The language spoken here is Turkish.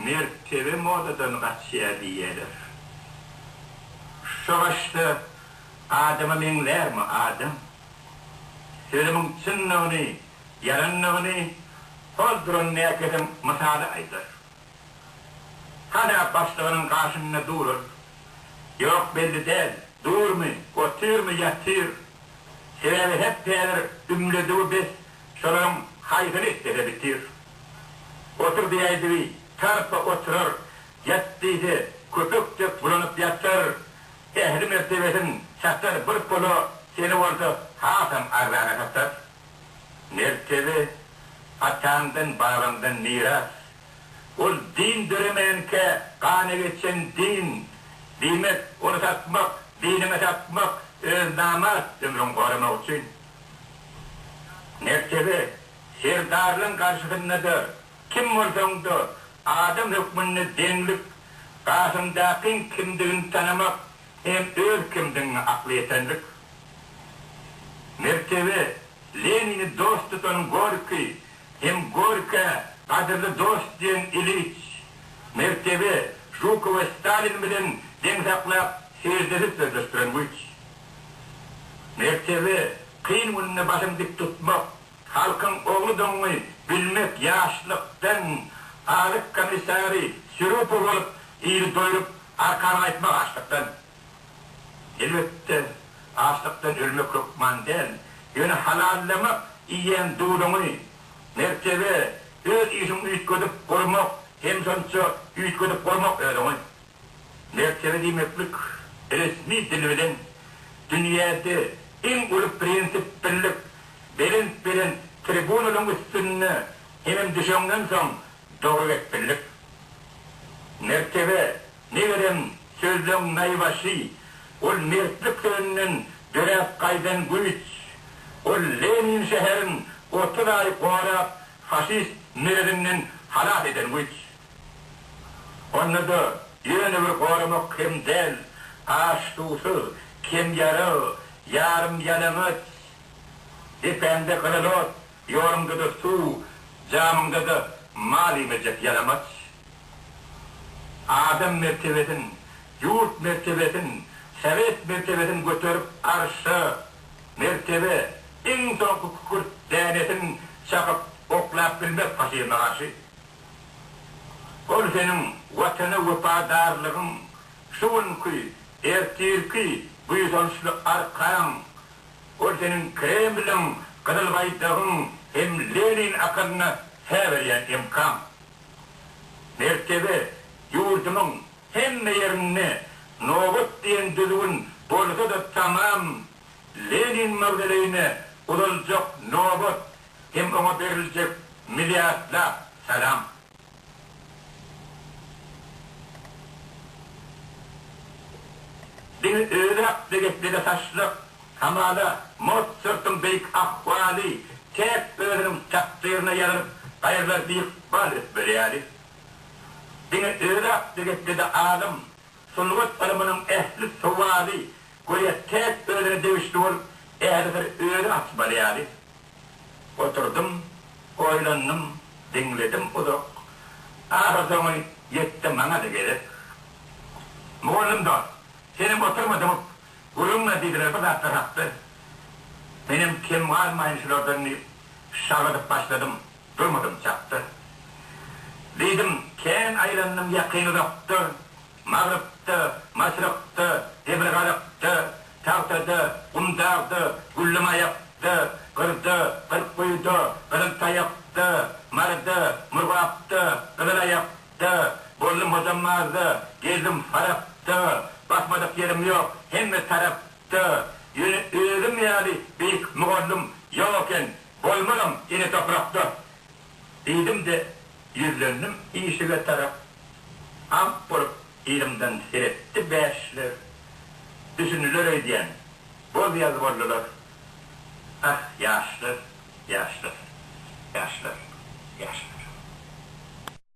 mertebe modadan kaçıya diyeler. Şu başta Adam'a minler mi Adam? Sözümün çınnığını, yarınlığını, holdurun nekedim misali aydır. Hala başlığının karşısında durur. Yok belli değil, dur mu, otur mu, yatır. Sebebi hep gelir, ümlediği biz, şunun haygını istede bitir. Otur diyeydi bir, tarpa oturur, yattıydı, köpükçe bulunup yatır. Ehli mertebesin çatır bir pulu, seni orada hasam arvana katır. Mertebe, atandan bağlamdan miras. Ol din döremeyenke, kanı geçen din. Demek, onu satmak, dinime satmak, namaz ömrün korumak için. Mertebe, serdarlığın karşısındadır. Kim olsandı, adam hükmünü denlik, karşımdaki kimliğini tanımak, hem öz kimliğini akliyetenlik. Mertebe, Lenin'i dost tutan Gorki, hem Gorki, kadırlı dost diyen İliç. Mertebe, Zhukov ve Stalin bilen densaklap, seyirdelip sözleştiren güç. Mertebe, kıyın önüne başım dik tutmak, halkın oğlu donunu bilmek yaşlıktan, ağlık komisari, sürüp olup, iyili doyurup, arkana aytmak açlıktan. Elbette, açlıktan ölmek hükman değil, yönü halallamak, iyen durunu, mertebe, öz işin üytködüp korumak, hem sonça üytködüp korumak ödümü. Mertebe demeklik, resmi dil bilen, dünyada en ulup prensip birlik, beren tribunalın üstünne, hemen düşünden son doğru birlik. Mertebe, ne verem sözlüğün naybaşı, ol mertlik sözünün döref kaydan güç, ol Lenin şehrin 30 ay koğrap, faşist meredinden halat eden güç. Onu da yönü bir korumak kim del, ağaç tuğsu, kim yarı, yarım yanımız, dipende kırılır, yorumda da su, camında da mali mecet yaramaz. Adam mertebetin, yurt mertebetin, Sovet mertebetin götürüp arşı, mertebe, en son kukurt denetin çakıp oklap bilmek faşirine karşı. Ol senin vatanı vefadarlığın, şuun ki, ertir ki, bu sonuçlu arkan, ol senin Kremlin, Kızılbaydağın, hem Lenin akılına severiyen imkan. Mertebe, yurdumun hem yerine, nobut diyen düzgün bolsa da tamam, Lenin mevdeleğine udulacak nobut, hem ona verilecek milyarla selam. Dini ırak degetlere taşlık, hamada Mozart'ın beyik ahvali, tek öğrenim takdirine yanıp, hayırlar bir ikbal etmeliyali. Dini ırak degetlere alım, Sulvat alımının ehli suvali, koya tek öğreni deviştiğin ehlidir öğreni açmalıyali. Oturdum, oylandım, dinledim uduk. Ahır zaman yettim bana da gelir. Muğlum da, senin oturmadım, gurumla dediler, bu da taraftı. Benim kim varmayın şuradan şağıdıp başladım, durmadım çaktı. Dedim, ken aylandım yakını doktu, mağrıptı, masrıptı, debrgalıptı, tağtıdı, umdağdı, güllüma yaptı, kırdı, kırpıydı, kırılta yaptı, mardı, mırgaptı, kırıla yaptı, bollum hocamazdı, gezdim faraptı, basmadık yerim yok, hem de taraptı, yürüdüm yani büyük muğallım yokken, bolmalım yine topraktı. Dedim de yüzlendim, iyişiyle taraf, amp bulup ilimden seyretti beşler, düşünülür ödeyen, bol yazı bollular. Ah yaşlı, yaşlı, yaşlı, yaşlı.